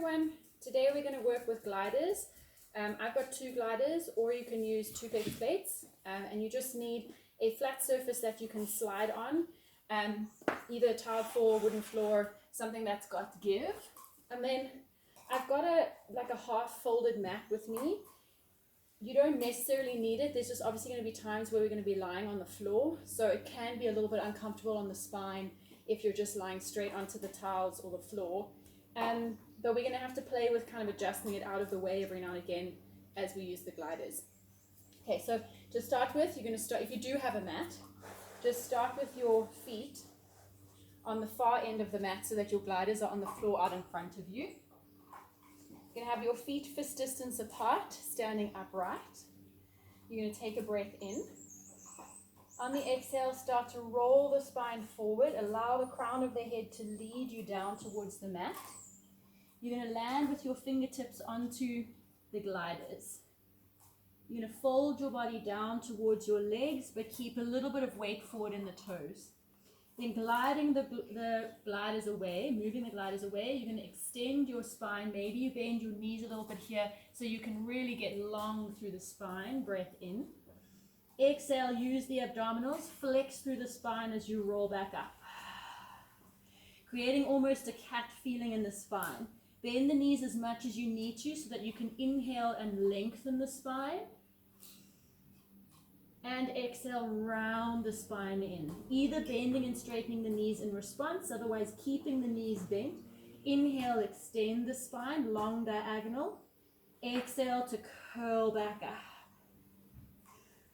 everyone, today we're going to work with gliders. I've got 2 gliders, or you can use 2 big plates, and you just need a flat surface that you can slide on, either a tiled floor, wooden floor, something that's got give. And then I've got a half folded mat with me. You don't necessarily need it. There's just obviously going to be times where we're going to be lying on the floor, so it can be a little bit uncomfortable on the spine if you're just lying straight onto the tiles or the floor. But we're going to have to play with kind of adjusting it out of the way every now and again as we use the gliders. Okay, so to start with, you're going to start, if you do have a mat, just start with your feet on the far end of the mat so that your gliders are on the floor out in front of you. You're going to have your feet fist distance apart, standing upright. You're going to take a breath in. On the exhale, start to roll the spine forward. Allow the crown of the head to lead you down towards the mat. You're going to land with your fingertips onto the gliders. You're going to fold your body down towards your legs, but keep a little bit of weight forward in the toes. Then gliding the gliders away, moving the gliders away, you're going to extend your spine. Maybe you bend your knees a little bit here so you can really get long through the spine. Breath in. Exhale, use the abdominals, flex through the spine as you roll back up. Creating almost a cat feeling in the spine. Bend the knees as much as you need to so that you can inhale and lengthen the spine. And exhale, round the spine in. Either bending and straightening the knees in response, otherwise keeping the knees bent. Inhale, extend the spine, long diagonal. Exhale to curl back up.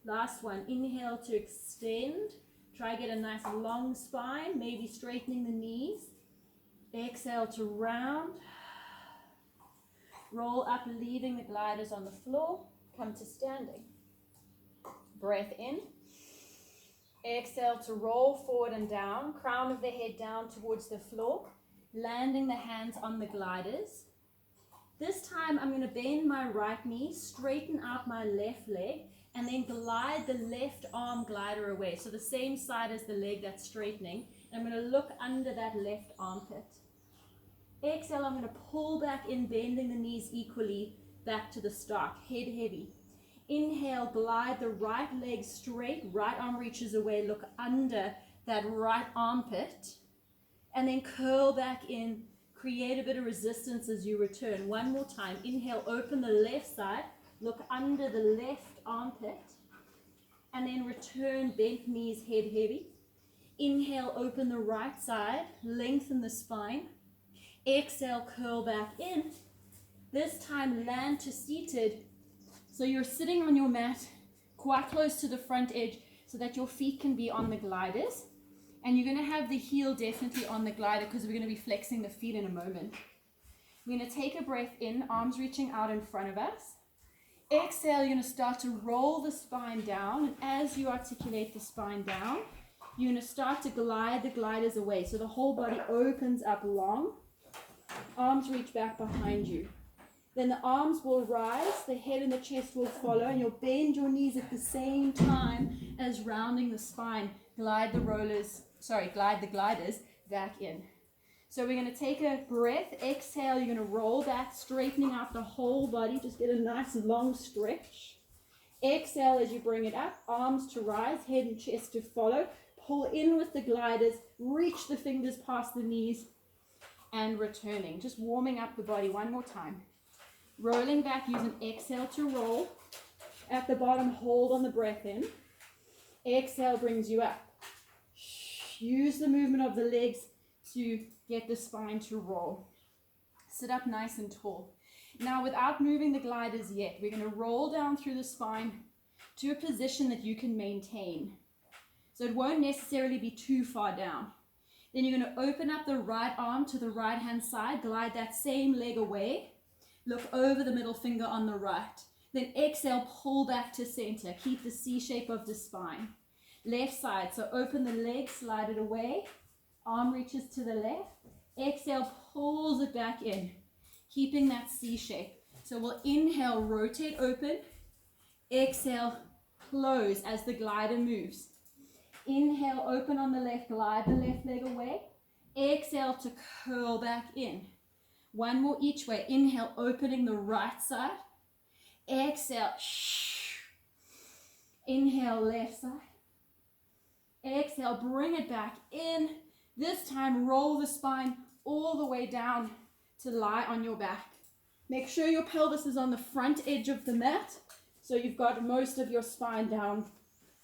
Last one, inhale to extend. Try get a nice long spine, maybe straightening the knees. Exhale to round. Roll up, leaving the gliders on the floor. Come to standing. Breath in. Exhale to roll forward and down. Crown of the head down towards the floor. Landing the hands on the gliders. This time I'm going to bend my right knee, straighten out my left leg, and then glide the left arm glider away. So the same side as the leg that's straightening. I'm going to look under that left armpit. Exhale, I'm going to pull back in, bending the knees equally back to the start. Head heavy. Inhale, glide the right leg straight. Right arm reaches away. Look under that right armpit. And then curl back in. Create a bit of resistance as you return. One more time. Inhale, open the left side. Look under the left armpit. And then return, bent knees, head heavy. Inhale, open the right side. Lengthen the spine. Exhale, curl back in. This time, land to seated. So you're sitting on your mat quite close to the front edge so that your feet can be on the gliders. And you're going to have the heel definitely on the glider because we're going to be flexing the feet in a moment. We're going to take a breath in, arms reaching out in front of us. Exhale, you're going to start to roll the spine down. And as you articulate the spine down, you're going to start to glide the gliders away. So the whole body opens up long. Arms reach back behind you. Then the arms will rise, the head and the chest will follow, and you'll bend your knees at the same time as rounding the spine. Glide the gliders back in. So we're going to take a breath. Exhale, you're going to roll back, straightening out the whole body. Just get a nice long stretch. Exhale as you bring it up, arms to rise, head and chest to follow. Pull in with the gliders, reach the fingers past the knees, and returning. Just warming up the body one more time. Rolling back, use an exhale to roll. At the bottom, hold on the breath in. Exhale brings you up. Use the movement of the legs to get the spine to roll. Sit up nice and tall. Now, without moving the gliders yet, we're going to roll down through the spine to a position that you can maintain. So it won't necessarily be too far down. Then you're going to open up the right arm to the right hand side, glide that same leg away. Look over the middle finger on the right. Then exhale, pull back to center. Keep the C shape of the spine. Left side, so open the leg, slide it away. Arm reaches to the left. Exhale, pulls it back in. Keeping that C shape. So we'll inhale, rotate open. Exhale, close as the glider moves. Inhale, open on the left, glide the left leg away. Exhale to curl back in. One more each way. Inhale, opening the right side. Exhale. Inhale, left side. Exhale, bring it back in. This time, roll the spine all the way down to lie on your back. Make sure your pelvis is on the front edge of the mat, so you've got most of your spine down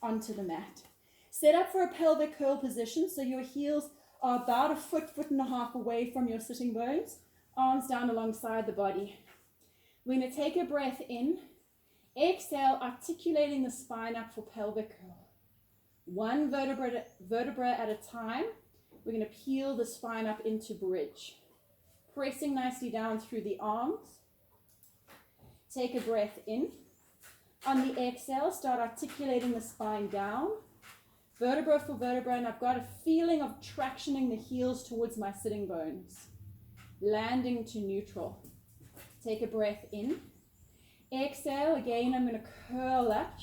onto the mat. Set up for a pelvic curl position, so your heels are about a foot, foot and a half away from your sitting bones, arms down alongside the body. We're going to take a breath in. Exhale, articulating the spine up for pelvic curl. One vertebra at a time. We're going to peel the spine up into bridge. Pressing nicely down through the arms. Take a breath in. On the exhale, start articulating the spine down. Vertebra for vertebra, and I've got a feeling of tractioning the heels towards my sitting bones. Landing to neutral. Take a breath in. Exhale, again, I'm going to curl up.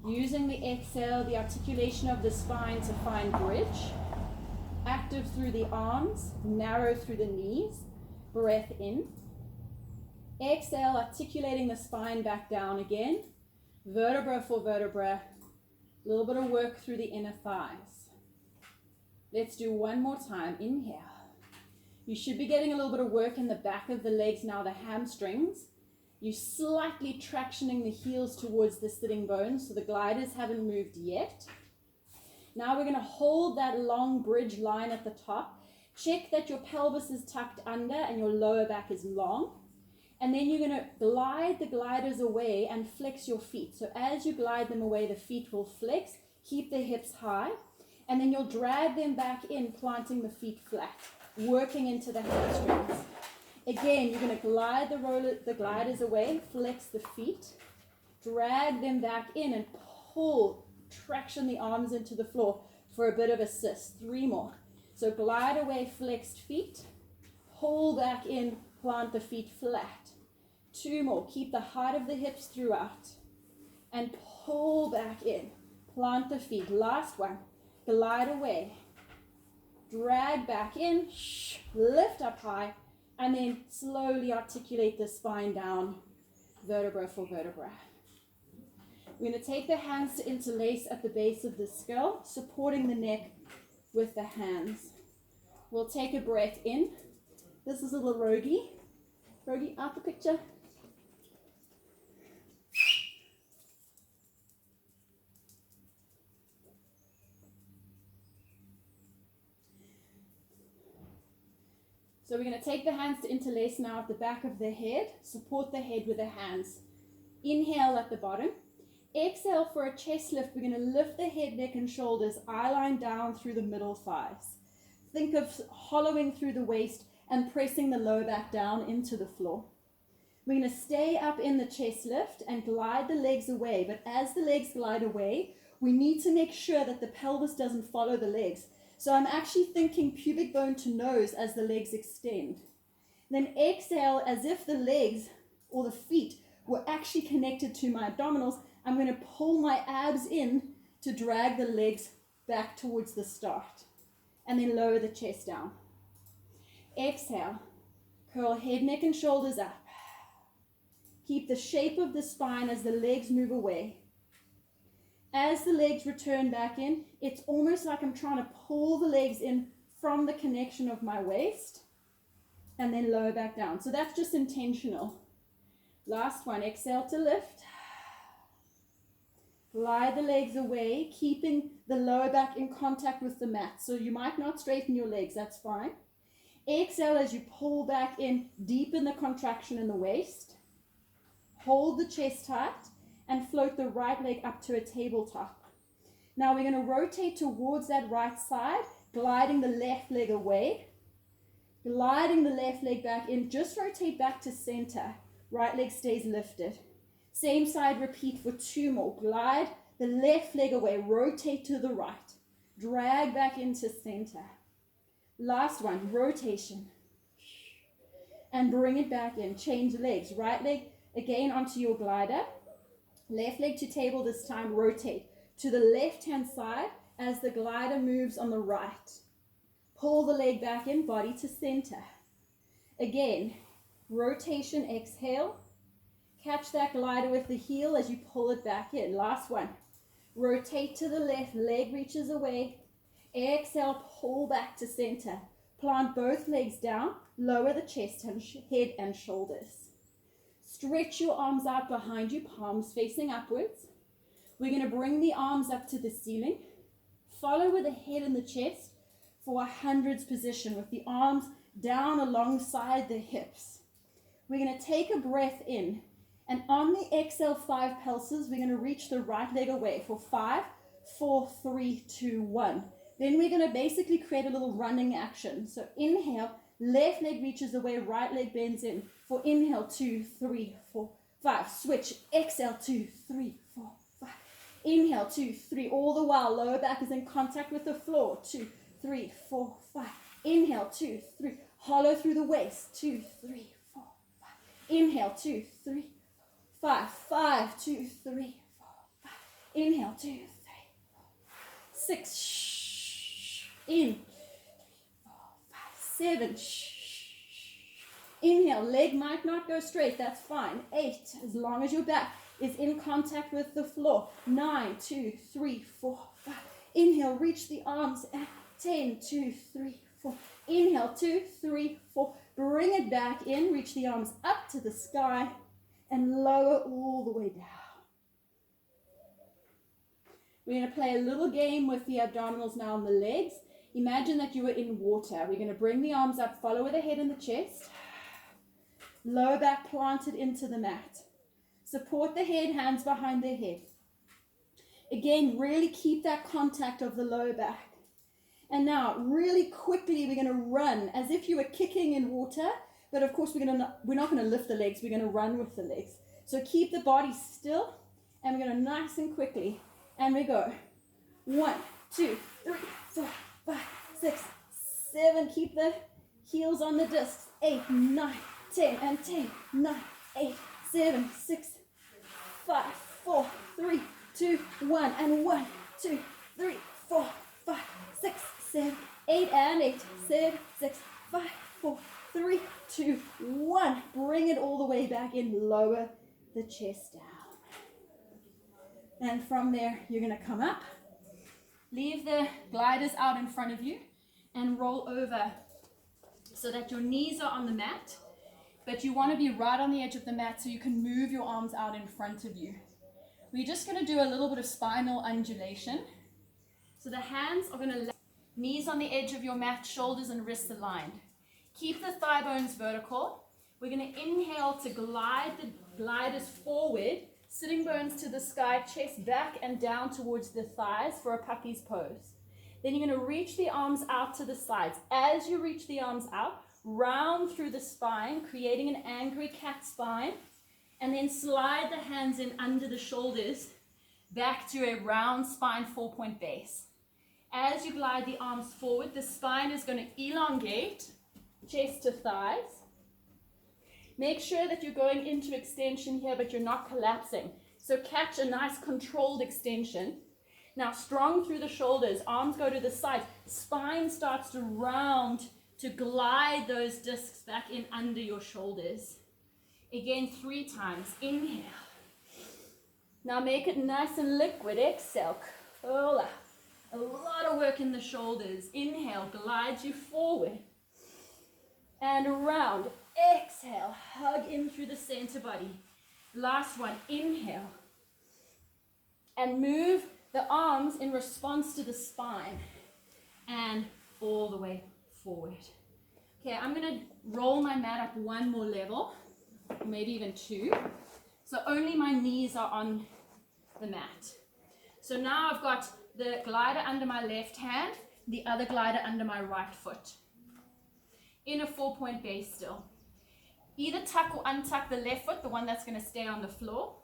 Using the exhale, the articulation of the spine to find bridge. Active through the arms, narrow through the knees. Breath in. Exhale, articulating the spine back down again. Vertebra for vertebra. A little bit of work through the inner thighs. Let's do one more time. Inhale. You should be getting a little bit of work in the back of the legs now, the hamstrings. You're slightly tractioning the heels towards the sitting bones, so the gliders haven't moved yet. Now we're going to hold that long bridge line at the top. Check that your pelvis is tucked under and your lower back is long. And then you're going to glide the gliders away and flex your feet. So as you glide them away, the feet will flex. Keep the hips high. And then you'll drag them back in, planting the feet flat, working into the hamstrings. Again, you're going to glide the gliders away, flex the feet, drag them back in and pull, traction the arms into the floor for a bit of assist. 3 more. So glide away, flexed feet, pull back in, plant the feet flat. 2 more. Keep the height of the hips throughout. And pull back in, plant the feet. Last one. Glide away, drag back in, lift up high, and then slowly articulate the spine down, vertebra for vertebra. We're going to take the hands to interlace at the base of the skull, supporting the neck with the hands. We'll take a breath in. This is a little Rogi. Rogi, out the picture. So we're going to take the hands to interlace now at the back of the head. Support the head with the hands. Inhale at the bottom. Exhale for a chest lift. We're going to lift the head, neck, and shoulders, eye line down through the middle thighs. Think of hollowing through the waist and pressing the lower back down into the floor. We're going to stay up in the chest lift and glide the legs away. But as the legs glide away, we need to make sure that the pelvis doesn't follow the legs. So I'm actually thinking pubic bone to nose as the legs extend. Then exhale as if the legs or the feet were actually connected to my abdominals. I'm going to pull my abs in to drag the legs back towards the start. And then lower the chest down. Exhale. Curl head, neck, and shoulders up. Keep the shape of the spine as the legs move away. As the legs return back in, it's almost like I'm trying to pull the legs in from the connection of my waist and then lower back down. So that's just intentional. Last one, exhale to lift. Glide the legs away, keeping the lower back in contact with the mat. So you might not straighten your legs, that's fine. Exhale as you pull back in, deepen the contraction in the waist. Hold the chest tight. And float the right leg up to a tabletop. Now we're going to rotate towards that right side, gliding the left leg away. Gliding the left leg back in, just rotate back to center. Right leg stays lifted. Same side, repeat for 2 more. Glide the left leg away, rotate to the right. Drag back into center. Last one, rotation. And bring it back in. Change legs. Right leg again onto your glider. Left leg to table this time, rotate to the left-hand side as the glider moves on the right. Pull the leg back in, body to center. Again, rotation, exhale. Catch that glider with the heel as you pull it back in. Last one. Rotate to the left, leg reaches away. Exhale, pull back to center. Plant both legs down, lower the chest and head and shoulders. Stretch your arms out behind you, palms facing upwards. We're going to bring the arms up to the ceiling. Follow with the head and the chest for a hundreds position with the arms down alongside the hips. We're going to take a breath in, and on the exhale 5 pulses, we're going to reach the right leg away for 5, 4, 3, 2, 1. Then we're going to basically create a little running action. So inhale, left leg reaches away, right leg bends in. For inhale, 2, 3, 4, 5. Switch. Exhale, 2, 3, 4, 5. Inhale, 2, 3. All the while, lower back is in contact with the floor. 2, 3, 4, 5. Inhale, 2, 3. Hollow through the waist. 2, 3, 4, 5. Inhale, 2, 3, 5. 5, 2, 3, 4, 5. Inhale, 2, 3, 4, 6. Shh. In. 3, 4, 5, 7. Shh. Inhale, leg might not go straight, that's fine. 8, as long as your back is in contact with the floor. 9, 2, 3, 4, 5. Inhale, reach the arms at 10, 2, 3, 4. Inhale, 2, 3, 4. Bring it back in, reach the arms up to the sky and lower all the way down. We're going to play a little game with the abdominals now on the legs. Imagine that you were in water. We're going to bring the arms up, follow with the head and the chest. Lower back planted into the mat. Support the head, hands behind the head. Again, really keep that contact of the lower back. And now, really quickly, we're going to run as if you were kicking in water. But of course, we're not going to lift the legs. We're going to run with the legs. So keep the body still. And we're going to nice and quickly. And we go. 1, 2, 3, 4, 5, 6, 7. Keep the heels on the discs. 8, 9, 10, and 10, 9, 8, 7, 6, 5, 4, 3, 2, 1, and 1, 2, 3, 4, 5, 6, 7, 8, and 8, 7, 6, 5, 4, 3, 2, 1. Bring it all the way back in. Lower the chest down. And from there, you're going to come up. Leave the gliders out in front of you and roll over so that your knees are on the mat. But you want to be right on the edge of the mat so you can move your arms out in front of you. We're just going to do a little bit of spinal undulation. So the hands are going to lay, knees on the edge of your mat, shoulders and wrists aligned. Keep the thigh bones vertical. We're going to inhale to glide the gliders forward, sitting bones to the sky, chest back and down towards the thighs for a puppy's pose. Then you're going to reach the arms out to the sides. As you reach the arms out, round through the spine, creating an angry cat spine, and then slide the hands in under the shoulders back to a round spine 4-point base. As you glide the arms forward, the spine is going to elongate, chest to thighs. Make sure that you're going into extension here, but you're not collapsing. So catch a nice controlled extension. Now strong through the shoulders, arms go to the sides, spine starts to round to glide those discs back in under your shoulders. Again, 3 times. Inhale. Now make it nice and liquid. Exhale. Curl up. A lot of work in the shoulders. Inhale, glides you forward. And around. Exhale, hug in through the center body. Last one. Inhale. And move the arms in response to the spine. And all the way forward. Okay, I'm going to roll my mat up 1 more level, maybe even 2. So only my knees are on the mat. So now I've got the glider under my left hand, the other glider under my right foot. In a 4-point base still. Either tuck or untuck the left foot, the one that's going to stay on the floor.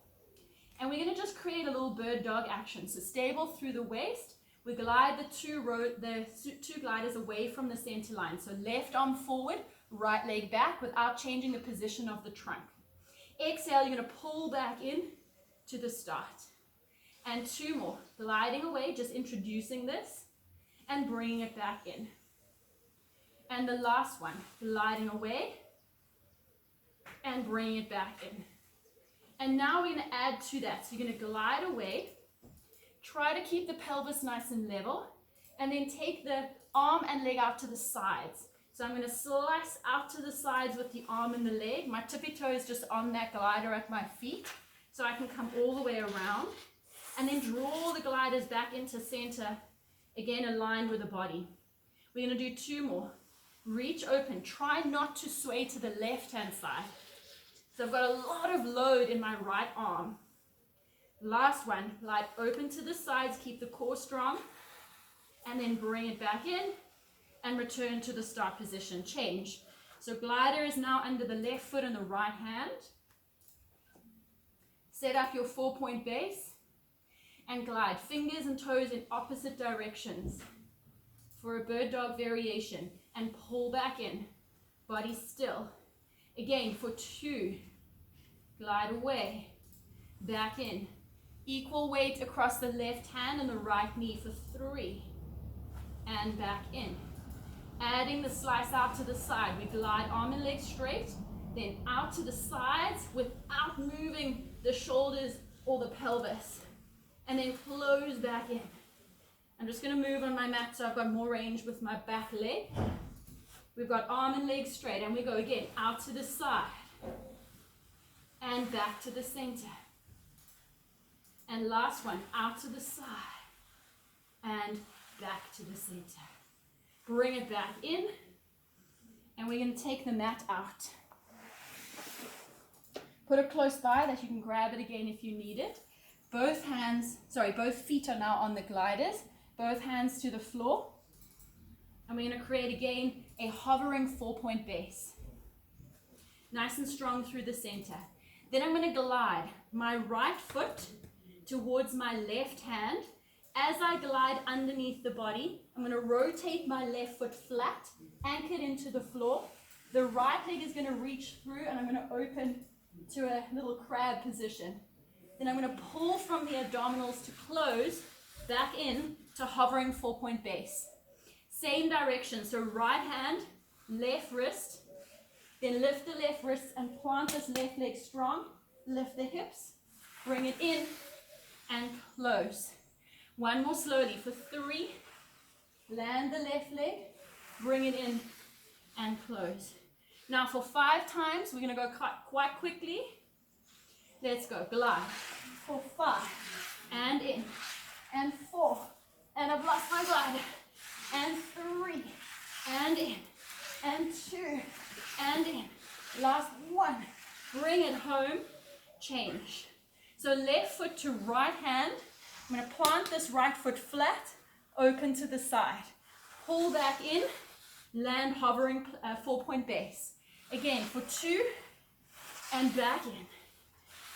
And we're going to just create a little bird dog action. So stable through the waist. We glide the two gliders away from the center line. So left arm forward, right leg back without changing the position of the trunk. Exhale, you're going to pull back in to the start. And 2 more. Gliding away, just introducing this and bringing it back in. And the last one, gliding away, and bring it back in. And now we're going to add to that. So you're going to glide away. Try to keep the pelvis nice and level. And then take the arm and leg out to the sides. So I'm going to slice out to the sides with the arm and the leg. My tippy toe is just on that glider at my feet. So I can come all the way around. And then draw the gliders back into center. Again, aligned with the body. We're going to do 2 more. Reach open. Try not to sway to the left-hand side. So I've got a lot of load in my right arm. Last one. Glide open to the sides. Keep the core strong. And then bring it back in. And return to the start position. Change. So glider is now under the left foot and the right hand. Set up your 4-point base. And glide. Fingers and toes in opposite directions. For a bird dog variation. And pull back in. Body still. Again, for 2. Glide away. Back in. Equal weight across the left hand and the right knee for 3. And back in. Adding the slice out to the side. We glide arm and leg straight. Then out to the sides without moving the shoulders or the pelvis. And then close back in. I'm just going to move on my mat so I've got more range with my back leg. We've got arm and leg straight, and we go again out to the side and back to the center. And last one, out to the side and back to the center. Bring it back in, and we're going to take the mat out. Put it close by that you can grab it again if you need it. Both feet are now on the gliders. Both hands to the floor. And we're going to create again a hovering 4-point base. Nice and strong through the center. Then I'm going to glide my right foot towards my left hand. As I glide underneath the body, I'm going to rotate my left foot flat, anchored into the floor. The right leg is going to reach through, and I'm going to open to a little crab position. Then I'm going to pull from the abdominals to close back in to hovering 4-point base. Same direction, so right hand, left wrist, then lift the left wrist and plant this left leg strong, lift the hips, bring it in and close. One more slowly for 3, land the left leg, bring it in and close. Now for 5 times, we're going to go quite quickly. Let's go, glide for 5 and in and 4 and I've lost my glider. And 3, and in, and 2, and in. Last 1. Bring it home, change. So left foot to right hand. I'm going to plant this right foot flat, open to the side. Pull back in, land hovering 4-point base. Again, for 2, and back in.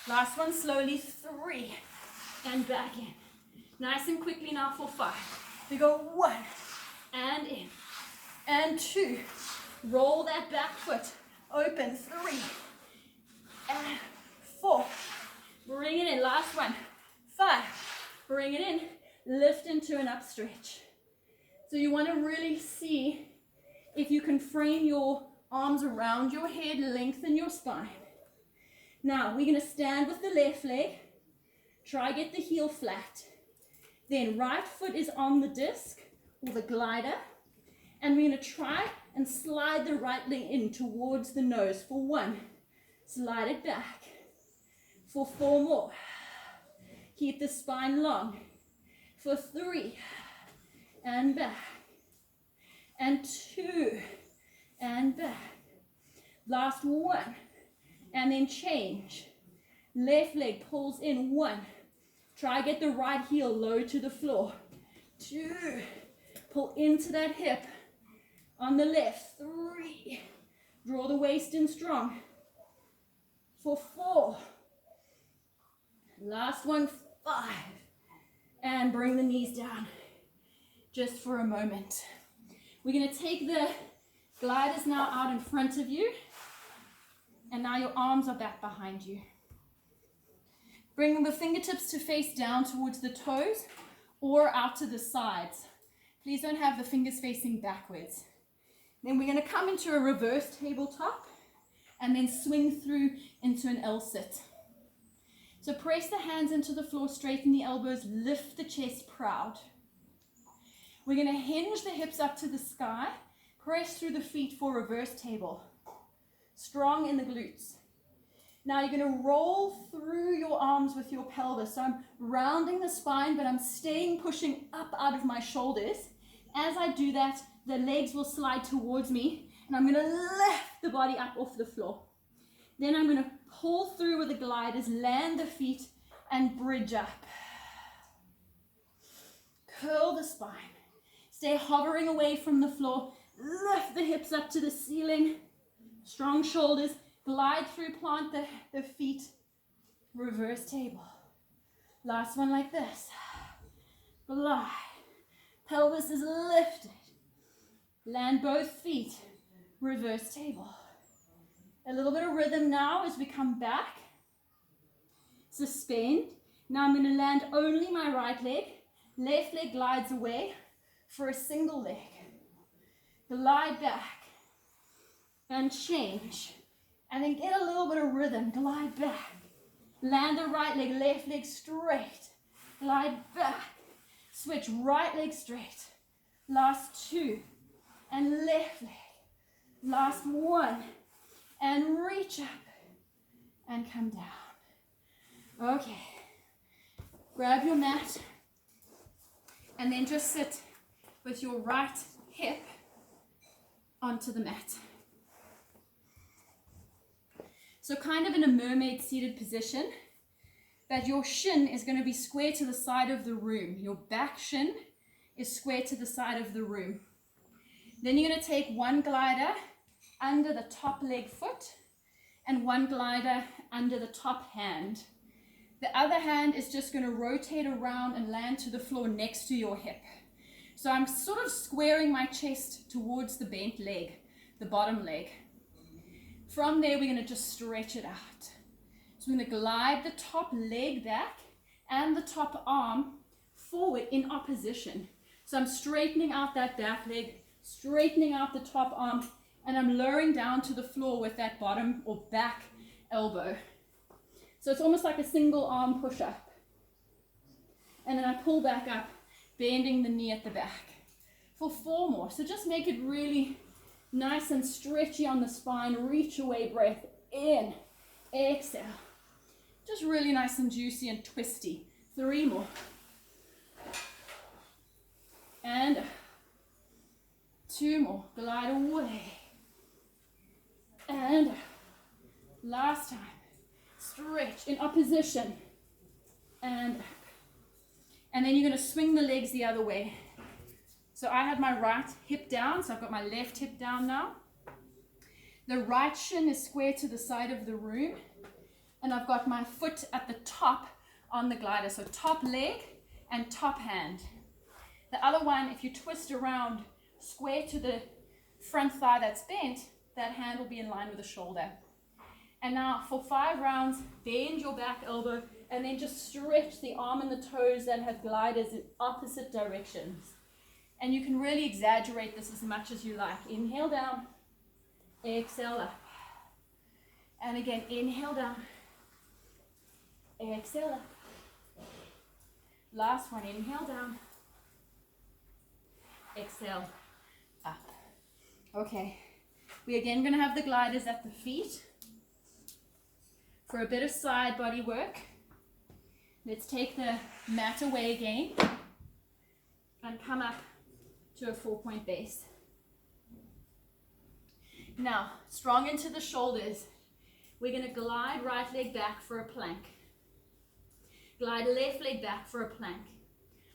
Last one, slowly, 3, and back in. Nice and quickly now for 5. We go 1. And in, and 2, roll that back foot, open, 3, and 4, bring it in, last one, 5, bring it in, lift into an up stretch. So you want to really see if you can frame your arms around your head, lengthen your spine. Now we're going to stand with the left leg, try get the heel flat, then right foot is on the disc, or the glider, and we're going to try and slide the right leg in towards the nose for 1. Slide it back for 4 more. Keep the spine long for 3 and back, and 2 and back. Last 1 and then change. Left leg pulls in 1. Try get the right heel low to the floor. 2. Pull into that hip on the left. 3. Draw the waist in strong. For 4. Last one, 5. And bring the knees down just for a moment. We're going to take the gliders now out in front of you. And now your arms are back behind you. Bring the fingertips to face down towards the toes or out to the sides. Please don't have the fingers facing backwards. Then we're going to come into a reverse tabletop and then swing through into an L-sit. So press the hands into the floor, straighten the elbows, lift the chest proud. We're going to hinge the hips up to the sky, press through the feet for reverse table. Strong in the glutes. Now you're going to roll through your arms with your pelvis. So I'm rounding the spine, but I'm staying pushing up out of my shoulders. As I do that, the legs will slide towards me, and I'm going to lift the body up off the floor. Then I'm going to pull through with the gliders, land the feet, and bridge up. Curl the spine. Stay hovering away from the floor. Lift the hips up to the ceiling. Strong shoulders. Glide through, plant the feet. Reverse table. Last one like this. Glide. Pelvis is lifted. Land both feet. Reverse table. A little bit of rhythm now as we come back. Suspend. Now I'm going to land only my right leg. Left leg glides away for a single leg. Glide back. And change. And then get a little bit of rhythm. Glide back. Land the right leg, left leg straight. Glide back. Switch, right leg straight. Last two. And left leg. Last one. And reach up. And come down. Okay. Grab your mat. And then just sit with your right hip onto the mat. So kind of in a mermaid seated position, but your shin is going to be square to the side of the room. Your back shin is square to the side of the room. Then you're going to take one glider under the top leg foot and one glider under the top hand. The other hand is just going to rotate around and land to the floor next to your hip. So I'm sort of squaring my chest towards the bent leg, the bottom leg. From there, we're going to just stretch it out. So we're going to glide the top leg back and the top arm forward in opposition. So I'm straightening out that back leg, straightening out the top arm, and I'm lowering down to the floor with that bottom or back elbow. So it's almost like a single arm push-up. And then I pull back up, bending the knee at the back. For 4 more. So just make it really nice and stretchy on the spine. Reach away, breath in. Exhale. Just really nice and juicy and twisty. 3 more. And 2 more. Glide away. And last time. Stretch in opposition. And then you're going to swing the legs the other way. So I have my right hip down, so I've got my left hip down now. The right shin is square to the side of the room, and I've got my foot at the top on the glider, so top leg and top hand. The other one, if you twist around square to the front thigh that's bent, that hand will be in line with the shoulder. And now for 5 rounds, bend your back elbow, and then just stretch the arm and the toes that have gliders in opposite directions. And you can really exaggerate this as much as you like. Inhale down, exhale up. And again, inhale down, exhale up. Last one, inhale down, exhale up. Okay, we're again going to have the gliders at the feet for a bit of side body work. Let's take the mat away again and come up to a 4-point base. Now, strong into the shoulders. We're going to glide right leg back for a plank. Glide left leg back for a plank.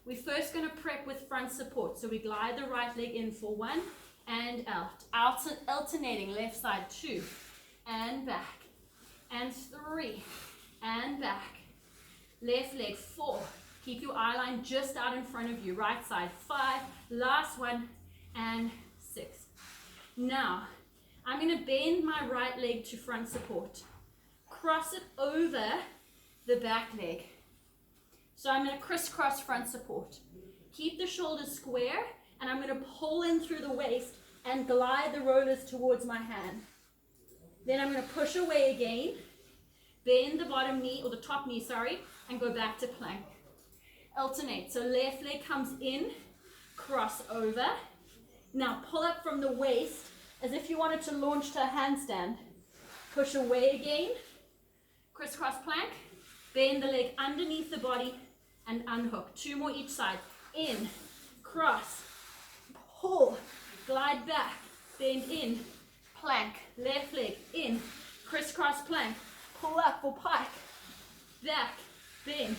We're first going to prep with front support. So we glide the right leg in for 1 and out. Alternating left side 2 and back. And 3 and back. Left leg 4. Keep your eye line just out in front of you. Right side 5. Last one and 6. Now, I'm going to bend my right leg to front support. Cross it over the back leg. So I'm going to crisscross front support. Keep the shoulders square, and I'm going to pull in through the waist and glide the rollers towards my hand. Then I'm going to push away again, bend the bottom knee, or the top knee, sorry, and go back to plank. Alternate. So left leg comes in, cross over. Now pull up from the waist as if you wanted to launch to a handstand. Push away again, crisscross plank, bend the leg underneath the body and unhook. 2 more each side. In, cross, pull, glide back, bend in, plank, left leg, in, crisscross plank, pull up for pike, back, bend,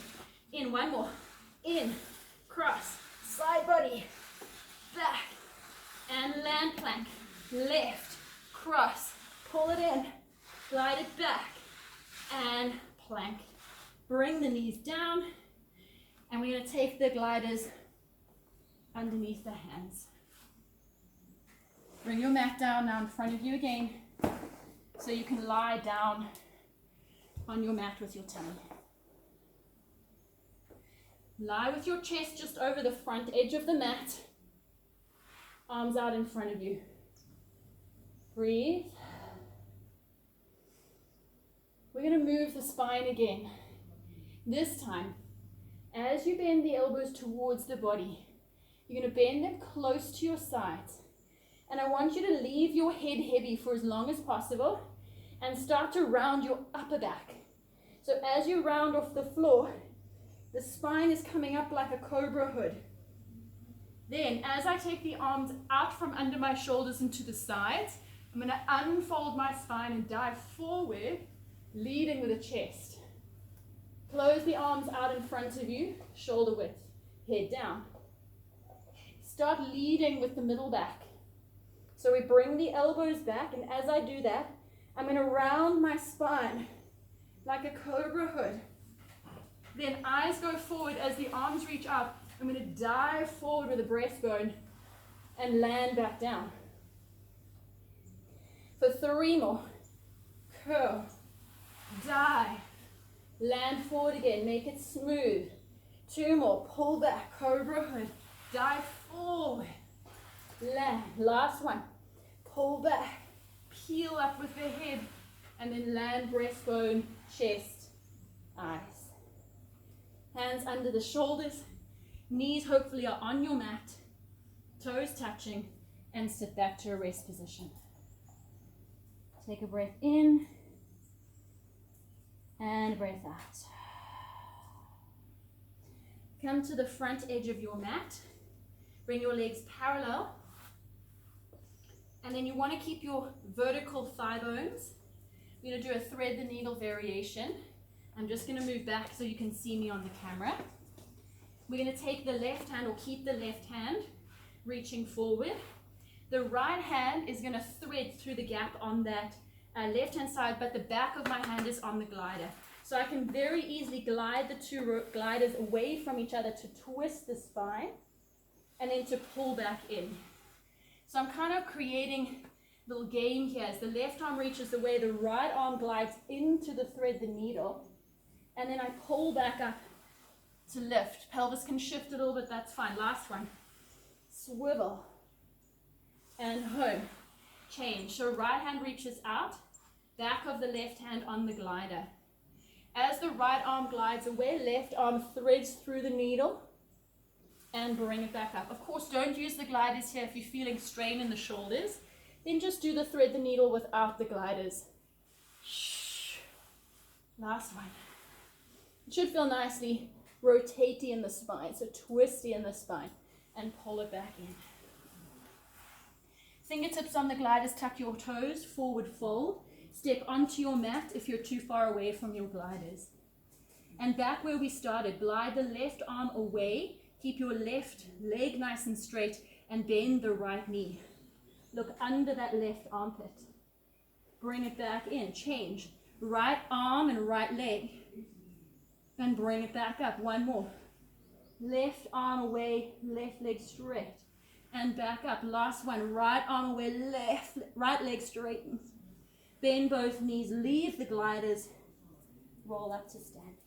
in, 1 more, in, cross, side body, back, and land plank, left, cross, pull it in, glide it back, and plank. Bring the knees down, and we're going to take the gliders underneath the hands. Bring your mat down now in front of you again, so you can lie down on your mat with your tummy. Lie with your chest just over the front edge of the mat, arms out in front of you. Breathe. We're going to move the spine again. This time, as you bend the elbows towards the body, you're going to bend them close to your sides. And I want you to leave your head heavy for as long as possible and start to round your upper back. So as you round off the floor, the spine is coming up like a cobra hood. Then, as I take the arms out from under my shoulders and to the sides, I'm going to unfold my spine and dive forward, leading with the chest. Close the arms out in front of you, shoulder width, head down. Start leading with the middle back. So we bring the elbows back, and as I do that, I'm going to round my spine like a cobra hood. Then eyes go forward as the arms reach up. I'm going to dive forward with the breastbone and land back down. For 3 more. Curl, dive, land forward again, make it smooth. 2 more, pull back, cobra hood, dive forward, land. Last one, pull back, peel up with the head, and then land, breastbone, chest, eyes. Hands under the shoulders, knees hopefully are on your mat, toes touching, and sit back to a rest position. Take a breath in, and a breath out. Come to the front edge of your mat. Bring your legs parallel. And then you want to keep your vertical thigh bones. We're going to do a thread the needle variation. I'm just going to move back so you can see me on the camera. We're going to take the left hand, or keep the left hand reaching forward. The right hand is going to thread through the gap on that left hand side, but the back of my hand is on the glider. So I can very easily glide the 2 gliders away from each other to twist the spine and then to pull back in. So I'm kind of creating a little game here. As the left arm reaches away, the right arm glides into the thread the needle, and then I pull back up to lift. Pelvis can shift a little bit, that's fine. Last one. Swivel and home. Change. So right hand reaches out, back of the left hand on the glider. As the right arm glides away, left arm threads through the needle and bring it back up. Of course, don't use the gliders here if you're feeling strain in the shoulders. Then just do the thread the needle without the gliders. Last one. It should feel nicely rotatey in the spine, so twisty in the spine, and pull it back in. Fingertips on the gliders, tuck your toes, forward fold. Step onto your mat if you're too far away from your gliders. And back where we started, glide the left arm away, keep your left leg nice and straight, and bend the right knee. Look under that left armpit. Bring it back in, change. Right arm and right leg. And bring it back up, 1 more. Left arm away, left leg straight. And back up, last one. Right arm away, right leg straightens. Bend both knees, leave the gliders, roll up to standing.